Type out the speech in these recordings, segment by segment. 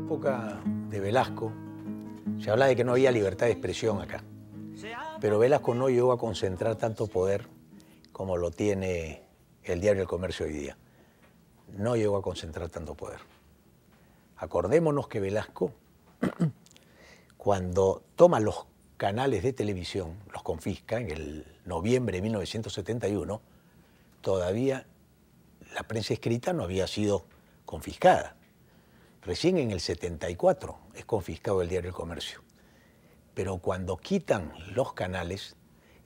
época de Velasco se habla de que no había libertad de expresión acá, pero Velasco no llegó a concentrar tanto poder como lo tiene el diario El Comercio hoy día. No llegó a concentrar tanto poder. Acordémonos que Velasco, cuando toma los canales de televisión, los confisca en el noviembre de 1971, todavía la prensa escrita no había sido confiscada. Recién en el 74 es confiscado el diario El Comercio. Pero cuando quitan los canales,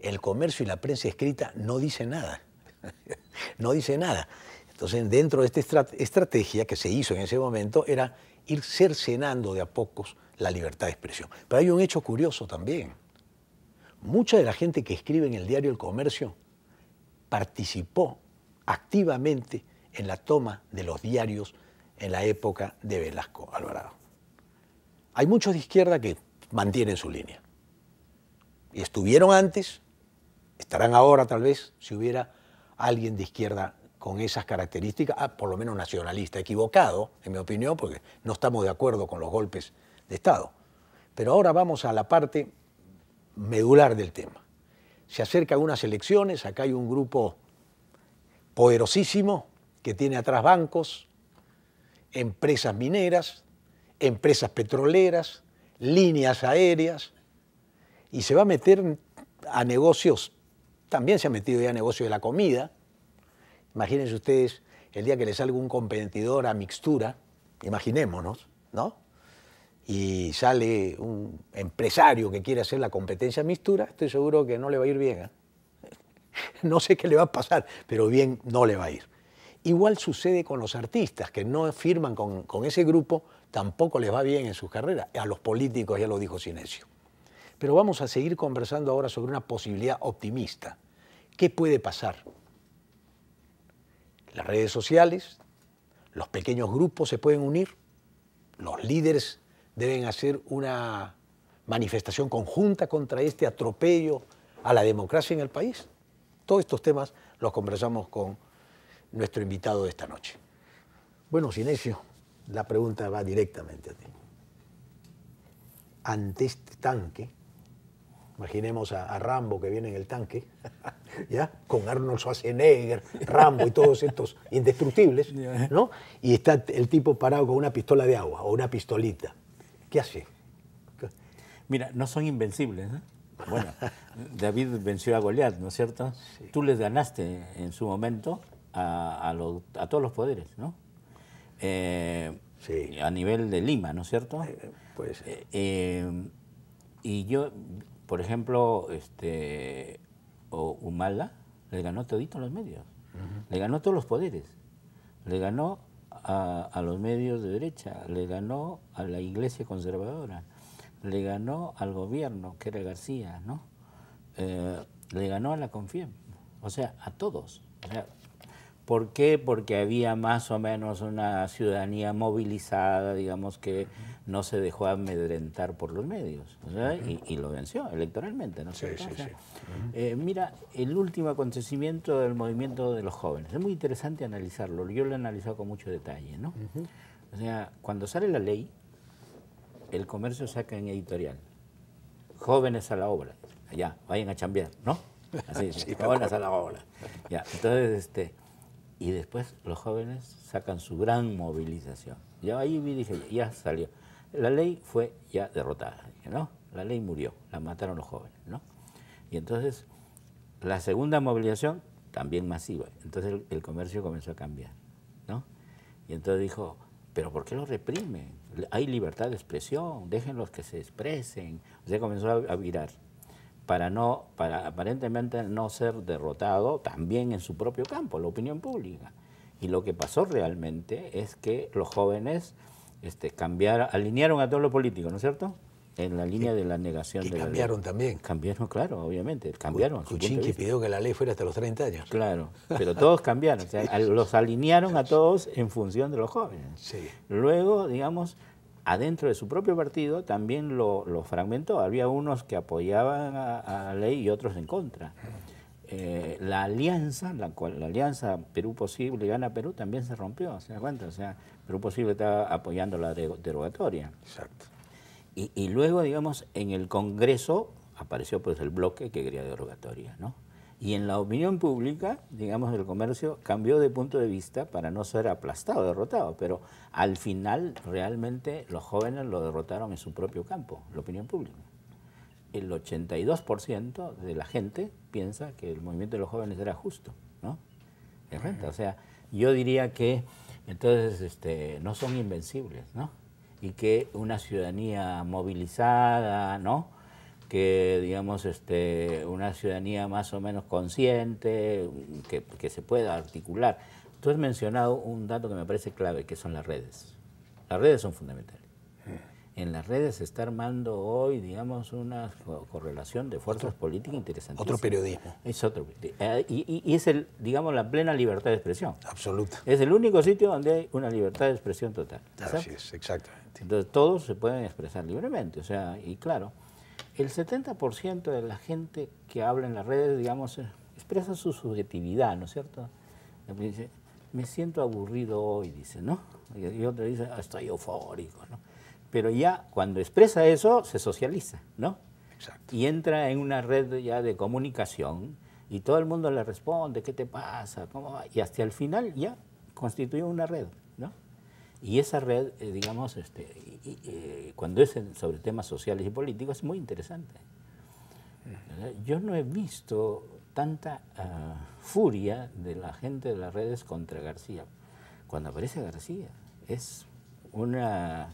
El Comercio y la prensa escrita no dice nada. No dice nada. Entonces, dentro de esta estrategia que se hizo en ese momento era ir cercenando de a pocos la libertad de expresión. Pero hay un hecho curioso también. Mucha de la gente que escribe en el diario El Comercio participó activamente en la toma de los diarios en la época de Velasco Alvarado. Hay muchos de izquierda que mantienen su línea. Y estuvieron antes, estarán ahora tal vez, si hubiera alguien de izquierda con esas características, por lo menos nacionalista, equivocado, en mi opinión, porque no estamos de acuerdo con los golpes de Estado. Pero ahora vamos a la parte medular del tema. Se acercan unas elecciones, acá hay un grupo poderosísimo que tiene atrás bancos, empresas mineras, empresas petroleras, líneas aéreas, y se va a meter a negocios, también se ha metido ya a negocios de la comida. Imagínense ustedes el día que le salga un competidor a Mixtura, imaginémonos, ¿no? Y sale un empresario que quiere hacer la competencia a Mixtura, estoy seguro que no le va a ir bien, ¿eh? No sé qué le va a pasar, pero bien no le va a ir. Igual sucede con los artistas que no firman con ese grupo, tampoco les va bien en sus carreras. A los políticos ya lo dijo Sinesio. Pero vamos a seguir conversando ahora sobre una posibilidad optimista. ¿Qué puede pasar? Las redes sociales, los pequeños grupos se pueden unir, los líderes deben hacer una manifestación conjunta contra este atropello a la democracia en el país. Todos estos temas los conversamos con nuestro invitado de esta noche. Bueno, Sinesio, la pregunta va directamente a ti. Ante este tanque, imaginemos a Rambo que viene en el tanque, ¿ya? Con Arnold Schwarzenegger, Rambo y todos estos indestructibles, ¿no? Y está el tipo parado con una pistola de agua o una pistolita. ¿Qué hace? Mira, no son invencibles, ¿eh? Bueno, David venció a Goliat, ¿no es cierto? Sí. Tú les ganaste en su momento a todos los poderes, ¿no? Sí. A nivel de Lima, ¿no es cierto? Puede ser. Y yo, por ejemplo, Humala le ganó todito a los medios, le ganó a todos los poderes, le ganó a los medios de derecha, le ganó a la iglesia conservadora, le ganó al gobierno, que era García, ¿no? Le ganó a la Confiem, o sea, a todos. O sea, ¿por qué? Porque había más o menos una ciudadanía movilizada, digamos, que no se dejó amedrentar por los medios, o sea, y lo venció electoralmente, ¿no es cierto? Sí, sí. Mira, el último acontecimiento del movimiento de los jóvenes, es muy interesante analizarlo, yo lo he analizado con mucho detalle, ¿no? O sea, cuando sale la ley, El Comercio saca en editorial, jóvenes a la obra, ya, vayan a chambear, ¿no? Así, sí, jóvenes a la obra. Ya, entonces, y después los jóvenes sacan su gran movilización. Yo ahí dije, ya salió. La ley fue ya derrotada, ¿no? La ley murió, la mataron los jóvenes, ¿no? Y entonces, la segunda movilización, también masiva. Entonces el comercio comenzó a cambiar, ¿no? Y entonces dijo, ¿pero por qué los reprimen? Hay libertad de expresión, déjenlos que se expresen. O sea, comenzó a virar. Para aparentemente no ser derrotado también en su propio campo, la opinión pública. Y lo que pasó realmente es que los jóvenes alinearon a todos los políticos, ¿no es cierto? En la línea de la negación de la ley. Cambiaron también. Cambiaron, claro, obviamente, cambiaron. Kuczynski pidió que la ley fuera hasta los 30 años. Claro, pero todos cambiaron, o sea, los alinearon a todos en función de los jóvenes. Sí. Luego, digamos, adentro de su propio partido también lo fragmentó. Había unos que apoyaban a la ley y otros en contra. la alianza, la alianza Perú Posible Gana Perú también se rompió, ¿se da cuenta? O sea, Perú Posible estaba apoyando la derogatoria. Exacto. Y luego, digamos, en el Congreso apareció pues el bloque que quería derogatoria, ¿no? Y en la opinión pública, digamos, el comercio cambió de punto de vista para no ser aplastado, derrotado, pero al final realmente los jóvenes lo derrotaron en su propio campo, la opinión pública. El 82% de la gente piensa que el movimiento de los jóvenes era justo, ¿no? O sea, yo diría que entonces no son invencibles, ¿no? Y que una ciudadanía movilizada, ¿no? Que digamos una ciudadanía más o menos consciente, que se pueda articular. Tú has mencionado un dato que me parece clave, que son las redes. Las redes son fundamentales. En las redes se está armando hoy, digamos, una correlación de fuerzas políticas interesantísimas. Otro periodismo. Es otro. Y es, digamos, la plena libertad de expresión. Absoluta. Es el único sitio donde hay una libertad de expresión total. Así es, exactamente. Entonces todos se pueden expresar libremente. O sea, y claro, el 70% de la gente que habla en las redes, digamos, expresa su subjetividad, ¿no es cierto? Dice, me siento aburrido hoy, dice, ¿no? Y otro dice, estoy eufórico, ¿no? Pero ya cuando expresa eso, se socializa, ¿no? Exacto. Y entra en una red ya de comunicación y todo el mundo le responde, ¿qué te pasa? ¿Cómo va? Y hasta el final ya constituye una red, ¿no? Y esa red, digamos, cuando es sobre temas sociales y políticos, es muy interesante. Yo no he visto tanta furia de la gente de las redes contra García. Cuando aparece García, es una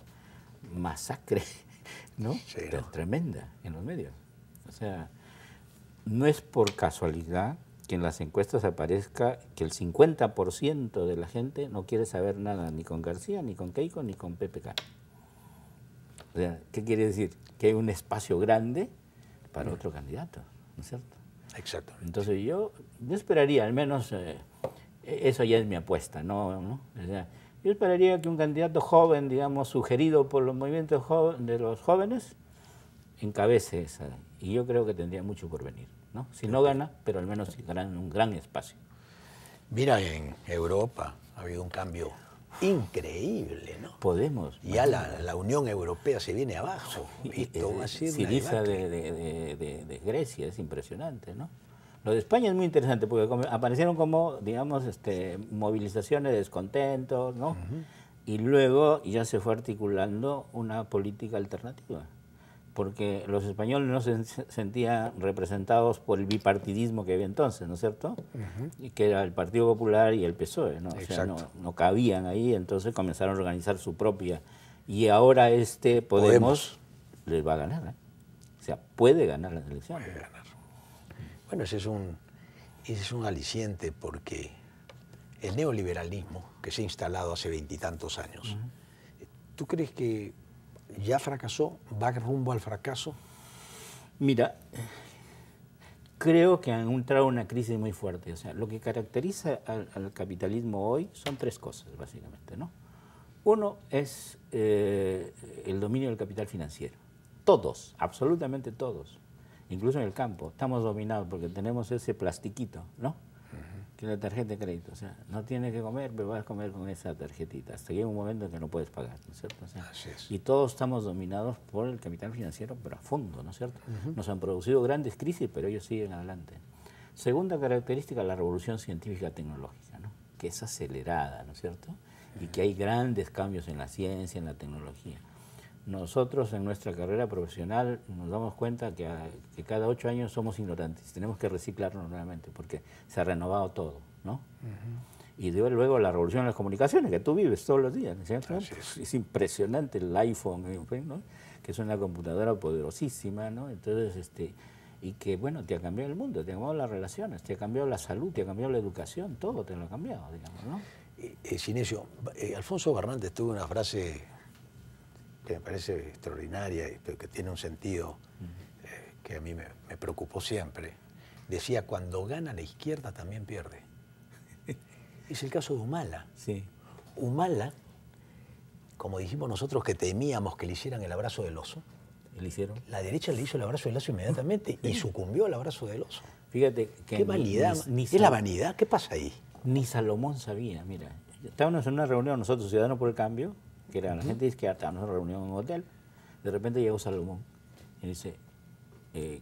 masacre, ¿no? Sí, ¿no? Tremenda en los medios. O sea, no es por casualidad que en las encuestas aparezca que el 50% de la gente no quiere saber nada ni con García, ni con Keiko, ni con PPK. O sea, ¿qué quiere decir? Que hay un espacio grande para otro candidato, ¿no es cierto? Exacto. Entonces yo esperaría, al menos, eso ya es mi apuesta, ¿no? O sea, yo esperaría que un candidato joven, digamos, sugerido por los movimientos de los jóvenes, encabece esa. Y yo creo que tendría mucho por venir, ¿no? Si no gana, pero al menos un gran espacio. Mira, en Europa ha habido un cambio increíble, ¿no? Podemos. Ya la Unión Europea se viene abajo. Esto va a ser una Syriza debacle. de Grecia es impresionante, ¿no? Lo de España es muy interesante porque aparecieron como, digamos, movilizaciones de descontentos, ¿no? Y luego ya se fue articulando una política alternativa, porque los españoles no se sentían representados por el bipartidismo que había entonces, ¿no es cierto? Y que era el Partido Popular y el PSOE, ¿no? O sea, no cabían ahí, entonces comenzaron a organizar su propia. Y ahora Podemos les va a ganar, ¿eh? O sea, puede ganar las elecciones. Puede ganar. Bueno, ese es un aliciente porque el neoliberalismo que se ha instalado hace 20 y tantos años, ¿tú crees que ya fracasó? ¿Va rumbo al fracaso? Mira, creo que han entrado en una crisis muy fuerte. O sea, lo que caracteriza al capitalismo hoy son tres cosas, básicamente, ¿no? Uno es el dominio del capital financiero. Todos, absolutamente todos. Incluso en el campo, estamos dominados porque tenemos ese plastiquito, ¿no? Que es la tarjeta de crédito. O sea, no tienes que comer, pero vas a comer con esa tarjetita. Hasta que llega un momento en que no puedes pagar, ¿no es cierto? O sea, así es. Y todos estamos dominados por el capital financiero, pero a fondo, ¿no es cierto? Nos han producido grandes crisis, pero ellos siguen adelante. Segunda característica, la revolución científica tecnológica, ¿no? Que es acelerada, ¿no es cierto? Y que hay grandes cambios en la ciencia, en la tecnología. Nosotros en nuestra carrera profesional nos damos cuenta que cada 8 años somos ignorantes, tenemos que reciclarnos nuevamente porque se ha renovado todo, ¿no? Y luego la revolución de las comunicaciones que tú vives todos los días, ¿no es cierto? Es impresionante el iPhone, ¿no? Que es una computadora poderosísima, ¿no? Entonces, y que bueno, te ha cambiado el mundo, te ha cambiado las relaciones, te ha cambiado la salud, te ha cambiado la educación, todo te lo ha cambiado, digamos, ¿no? Sinesio, Alfonso Barrantes tuvo una frase que me parece extraordinaria, pero que tiene un sentido que a mí me preocupó siempre. Decía, cuando gana la izquierda también pierde. Es el caso de Humala. Sí. Humala, como dijimos nosotros que temíamos que le hicieran el abrazo del oso, ¿Le hicieron? la derecha le hizo el abrazo del oso inmediatamente y sucumbió al abrazo del oso. Fíjate que ¿Qué vanidad? ni ¿Es la vanidad? ¿Qué pasa ahí? Ni Salomón sabía, mira. Estábamos en una reunión nosotros, Ciudadanos por el Cambio, que era la gente de izquierda, estábamos en una reunión en un hotel. De repente llegó Salomón y dice,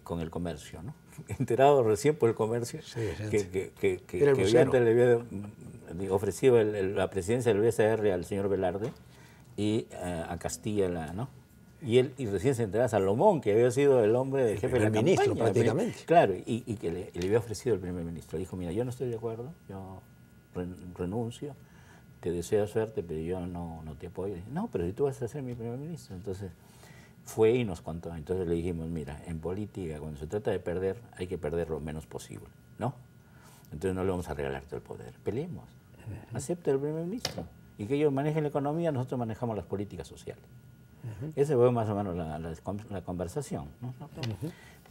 con el comercio, ¿no? Enterado recién por el comercio, Sí, que era el vocero. antes le había ofrecido la presidencia del BCR al señor Velarde y a Castilla, ¿no? Y recién se enteraba Salomón, que había sido el hombre del jefe de la primer ministro, campaña. prácticamente. Claro, y que le había ofrecido el primer ministro. Dijo, mira, yo no estoy de acuerdo, yo renuncio, te deseo suerte, pero yo no te apoyo. Dije, no, pero si tú vas a ser mi primer ministro. Entonces fue y nos contó. Entonces le dijimos, mira, en política, cuando se trata de perder, hay que perder lo menos posible, ¿no? Entonces no le vamos a regalar todo el poder. Peleemos. Acepta el primer ministro. Y que ellos manejen la economía, nosotros manejamos las políticas sociales. Ese fue más o menos la conversación, ¿no?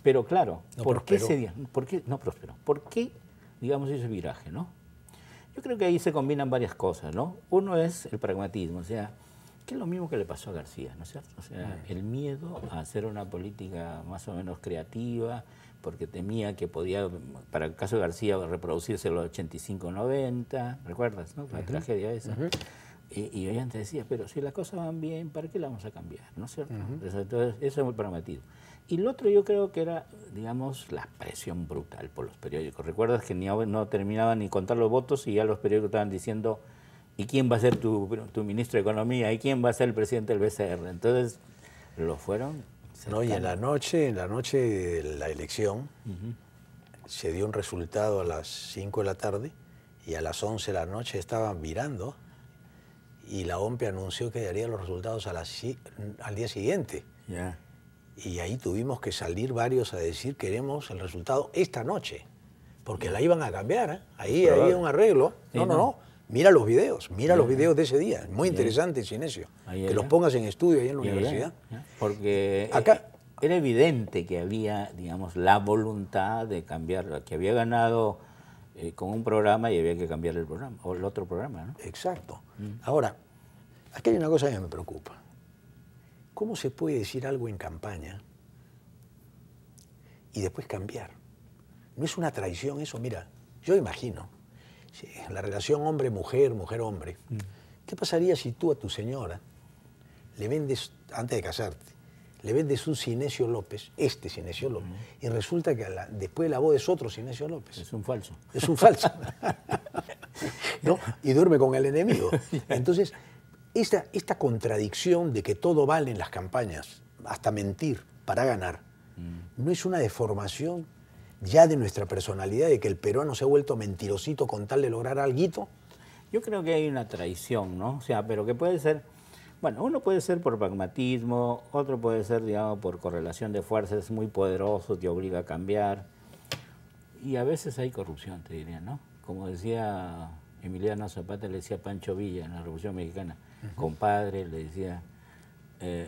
Pero claro, ¿por qué no prosperó? ¿Por qué, digamos, ese viraje, no? Yo creo que ahí se combinan varias cosas, ¿no? Uno es el pragmatismo, o sea, que es lo mismo que le pasó a García, ¿no es cierto? O sea, el miedo a hacer una política más o menos creativa, porque temía que podía, para el caso de García, reproducirse los 85-90, ¿recuerdas, no? La tragedia esa. Y yo antes decía, pero si las cosas van bien, ¿para qué las vamos a cambiar? ¿No es cierto? Entonces, eso es muy pragmatismo. Y lo otro yo creo que era, digamos, la presión brutal por los periódicos. ¿Recuerdas que no terminaban ni contar los votos y ya los periódicos estaban diciendo, ¿y quién va a ser tu ministro de Economía? ¿Y quién va a ser el presidente del BCR? Entonces, lo fueron cercano. No, y en la noche de la elección, se dio un resultado a las 5 de la tarde y a las 11 de la noche estaban mirando y la OMPE anunció que daría los resultados al día siguiente. Ya. Y ahí tuvimos que salir varios a decir queremos el resultado esta noche, porque la iban a cambiar, ¿eh? Ahí había un arreglo. Sí, no. Mira los videos de ese día. Muy interesante, Sinesio. Que los pongas en estudio ahí en la universidad. Porque acá era evidente que había, digamos, la voluntad de cambiar, que había ganado con un programa y había que cambiar el programa, o el otro programa, ¿no? Exacto. Ahora, aquí hay una cosa que me preocupa. ¿Cómo se puede decir algo en campaña y después cambiar? ¿No es una traición eso? Mira, yo imagino, la relación hombre-mujer, mujer-hombre, ¿qué pasaría si tú a tu señora le vendes, antes de casarte, le vendes un Sinesio López, Sinesio López, y resulta que después de la boda es otro Sinesio López? Es un falso. Es un falso. ¿No? Y duerme con el enemigo. Entonces, esta contradicción de que todo vale en las campañas, hasta mentir para ganar, ¿no es una deformación ya de nuestra personalidad, de que el peruano se ha vuelto mentirosito con tal de lograr alguito? Yo creo que hay una traición, ¿no? O sea, pero que puede ser, bueno, uno puede ser por pragmatismo, otro puede ser, digamos, por correlación de fuerzas, muy poderoso, te obliga a cambiar. Y a veces hay corrupción, te diría, ¿no? Como decía Emiliano Zapata, le decía Pancho Villa en la Revolución Mexicana, compadre, le decía,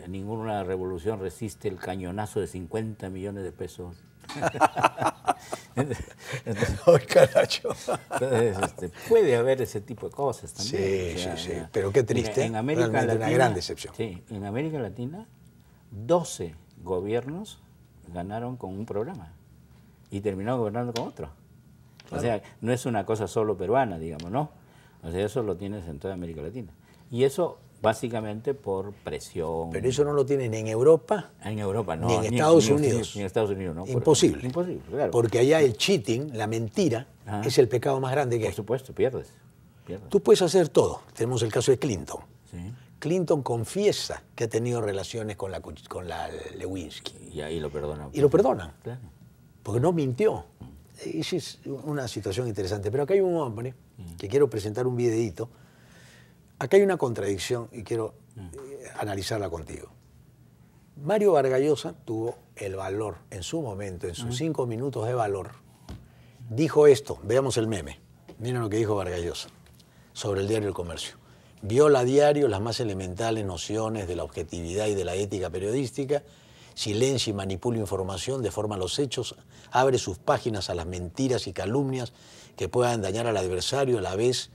ninguna revolución resiste el cañonazo de 50 millones de pesos. ¡Ay, caracho! Entonces, puede haber ese tipo de cosas también. Sí. Pero qué triste. En América Latina, una gran decepción. Sí, en América Latina, 12 gobiernos ganaron con un programa y terminaron gobernando con otro. Claro. O sea, no es una cosa solo peruana, digamos, ¿no? O sea, eso lo tienes en toda América Latina. Y eso básicamente por presión. Pero eso no lo tienen en Europa. En Europa no. Ni en Estados Unidos. Ni en Estados Unidos, ¿no? Imposible. Imposible, claro. Porque allá el cheating, la mentira, es el pecado más grande que hay. Por supuesto, pierdes. Tú puedes hacer todo. Tenemos el caso de Clinton. Sí. Clinton confiesa que ha tenido relaciones con la Lewinsky. Y ahí lo perdonan. Y lo perdonan. Claro. Porque no mintió. Esa es una situación interesante. Pero acá hay un hombre que quiero presentar un videíto. Acá hay una contradicción y quiero analizarla contigo. Mario Vargas Llosa tuvo el valor en su momento, en sus 5 minutos de valor, dijo esto, veamos el meme. Miren lo que dijo Vargas Llosa sobre el diario El Comercio. Viola a diario las más elementales nociones de la objetividad y de la ética periodística, silencia y manipula información, deforma los hechos, abre sus páginas a las mentiras y calumnias que puedan dañar al adversario a la vez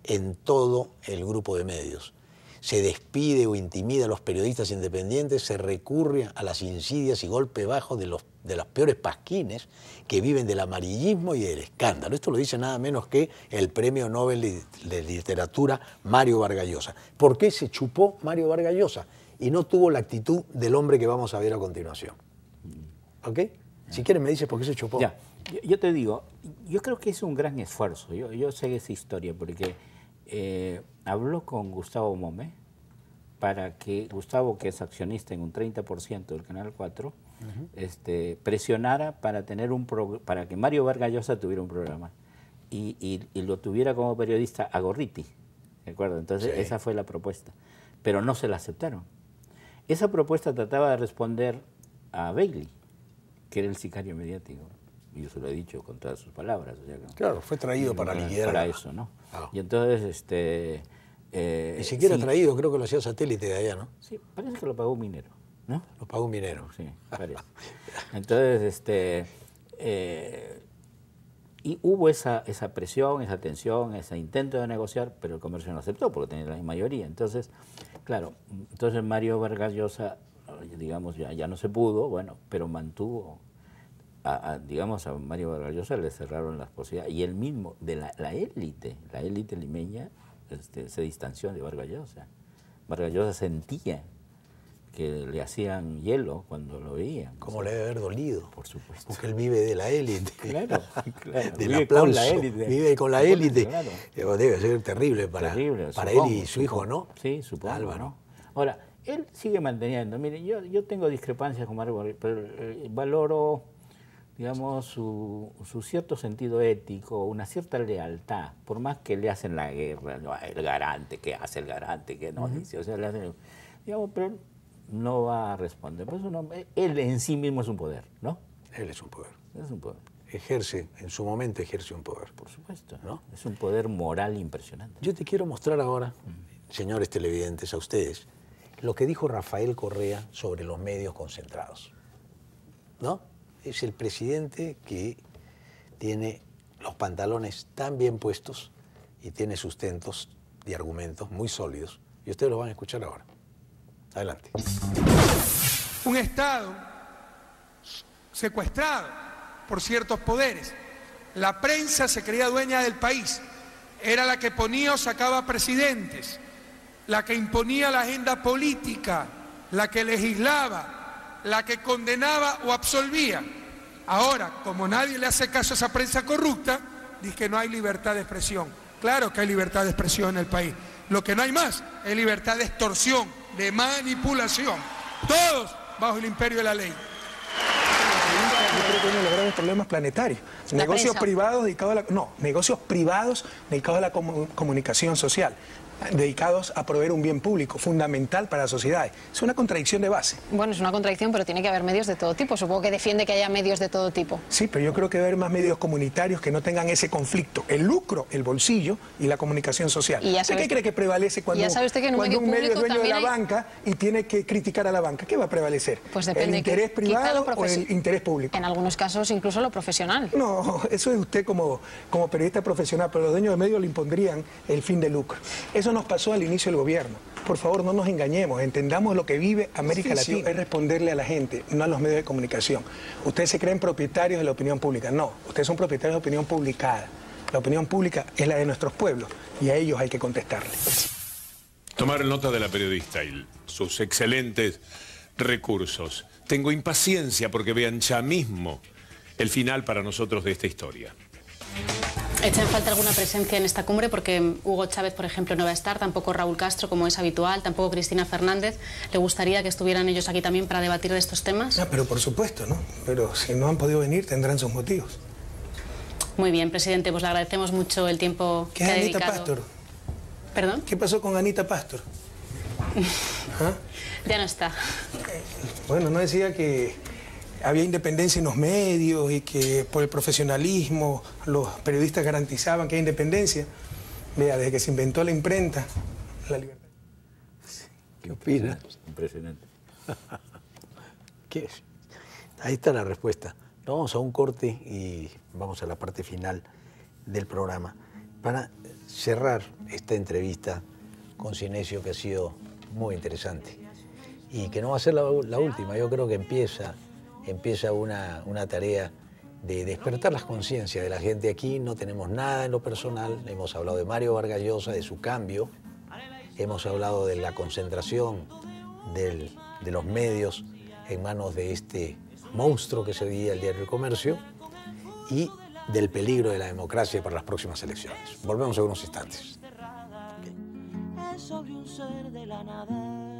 en todo el grupo de medios. Se despide o intimida a los periodistas independientes, se recurre a las insidias y golpes bajos de los de los peores pasquines que viven del amarillismo y del escándalo. Esto lo dice nada menos que el Premio Nobel de Literatura Mario Vargas Llosa. ¿Por qué se chupó Mario Vargas Llosa y no tuvo la actitud del hombre que vamos a ver a continuación? ¿Ok? Si quieres me dices por qué se chupó. Ya, yo te digo, yo creo que es un gran esfuerzo. Yo sé esa historia porque habló con Gustavo Momé para que Gustavo, que es accionista en un 30% del Canal 4, presionara para tener para que Mario Vargas Llosa tuviera un programa y lo tuviera como periodista a Gorriti, ¿de acuerdo? Entonces esa fue la propuesta, pero no se la aceptaron. Esa propuesta trataba de responder a Bailey, que era el sicario mediático. Y yo se lo he dicho con todas sus palabras. O sea, claro, fue traído para liquidar. Para eso, ¿no? Claro. Y entonces, ni siquiera traído, creo que lo hacía satélite de allá, ¿no? Sí, parece que lo pagó un minero, ¿no? Lo pagó un minero. Sí, parece. Entonces, y hubo esa presión, esa tensión, ese intento de negociar, pero el comercio no aceptó porque tenía la mayoría. Entonces, claro, entonces Mario Vargas Llosa, digamos, ya no se pudo, bueno, pero mantuvo, digamos, a Mario Vargas Llosa le cerraron las posibilidades. Y él mismo, de la élite limeña, se distanció de Vargas Llosa. Vargas Llosa sentía que le hacían hielo cuando lo veían. ¿Cómo le debe haber dolido? Por supuesto. Porque él vive de la élite. Claro, claro. Del Vive aplauso. con la élite. Vive con la élite. Claro. Debe ser terrible para supongo, él y su hijo, ¿no? Sí, supongo. Álvaro. ¿No? Ahora, él sigue manteniendo. Miren, yo tengo discrepancias con Mario, pero valoro, digamos, su cierto sentido ético, una cierta lealtad, por más que le hacen la guerra, ¿no? El garante, ¿qué hace el garante? ¿Qué no dice? O sea, le hacen, digamos, pero no va a responder. Por eso él en sí mismo es un poder, ¿no? Él es un poder. Es un poder. Ejerce, en su momento ejerce un poder. Por supuesto, ¿no? Es un poder moral impresionante. Yo te quiero mostrar ahora, señores televidentes, a ustedes, lo que dijo Rafael Correa sobre los medios concentrados. ¿No? Es el presidente que tiene los pantalones tan bien puestos y tiene sustentos y argumentos muy sólidos. Y ustedes lo van a escuchar ahora. Adelante. Un Estado secuestrado por ciertos poderes. La prensa se creía dueña del país. Era la que ponía o sacaba presidentes, la que imponía la agenda política, la que legislaba, la que condenaba o absolvía. Ahora, como nadie le hace caso a esa prensa corrupta, dice que no hay libertad de expresión. Claro que hay libertad de expresión en el país. Lo que no hay más es libertad de extorsión, de manipulación. Todos bajo el imperio de la ley. Yo creo que uno de los graves problemas planetarios. Negocios privados dedicados a la... No, negocios privados dedicados a la comunicación social, dedicados a proveer un bien público fundamental para la sociedad. Es una contradicción de base. Bueno, es una contradicción, pero tiene que haber medios de todo tipo. Supongo que defiende que haya medios de todo tipo. Sí, pero yo creo que debe haber más medios comunitarios que no tengan ese conflicto. El lucro, el bolsillo y la comunicación social. Y ya ¿Qué cree que prevalece cuando, ya sabe usted que en cuando un medio es dueño de la hay... banca y tiene que criticar a la banca? ¿Qué va a prevalecer? Pues depende. ¿El interés privado o el interés público? En algunos casos incluso lo profesional. No, eso es usted como periodista profesional, pero los dueños de medios le impondrían el fin de lucro. Eso nos pasó al inicio del gobierno. Por favor, no nos engañemos, entendamos lo que vive América Latina. Es responderle a la gente, no a los medios de comunicación. Ustedes se creen propietarios de la opinión pública. No, ustedes son propietarios de la opinión publicada. La opinión pública es la de nuestros pueblos y a ellos hay que contestarle. Tomar nota de la periodista y sus excelentes recursos. Tengo impaciencia porque vean ya mismo el final para nosotros de esta historia. ¿Echa en falta alguna presencia en esta cumbre? Porque Hugo Chávez, por ejemplo, no va a estar, tampoco Raúl Castro, como es habitual, tampoco Cristina Fernández. ¿Le gustaría que estuvieran ellos aquí también para debatir de estos temas? Ah, pero por supuesto, ¿no? Pero si no han podido venir, tendrán sus motivos. Muy bien, presidente, pues le agradecemos mucho el tiempo que ha Anita dedicado. Pastor? ¿Perdón? ¿Qué pasó con Anita Pastor? ¿Ah? Ya no está. Bueno, no decía que había independencia en los medios y que por el profesionalismo los periodistas garantizaban que hay independencia. Vea, desde que se inventó la imprenta, la libertad. ¿Qué opina? Impresionante. ¿Qué es? Ahí está la respuesta. Nos vamos a un corte y vamos a la parte final del programa para cerrar esta entrevista con Sinesio, que ha sido muy interesante y que no va a ser la última. Yo creo que empieza empieza una tarea de despertar las conciencias de la gente. Aquí no tenemos nada en lo personal. Hemos hablado de Mario Vargas Llosa, de su cambio. Hemos hablado de la concentración de los medios en manos de este monstruo que sería el Diario El Comercio y del peligro de la democracia para las próximas elecciones. Volvemos en unos instantes. Es sobre un ser de la nada.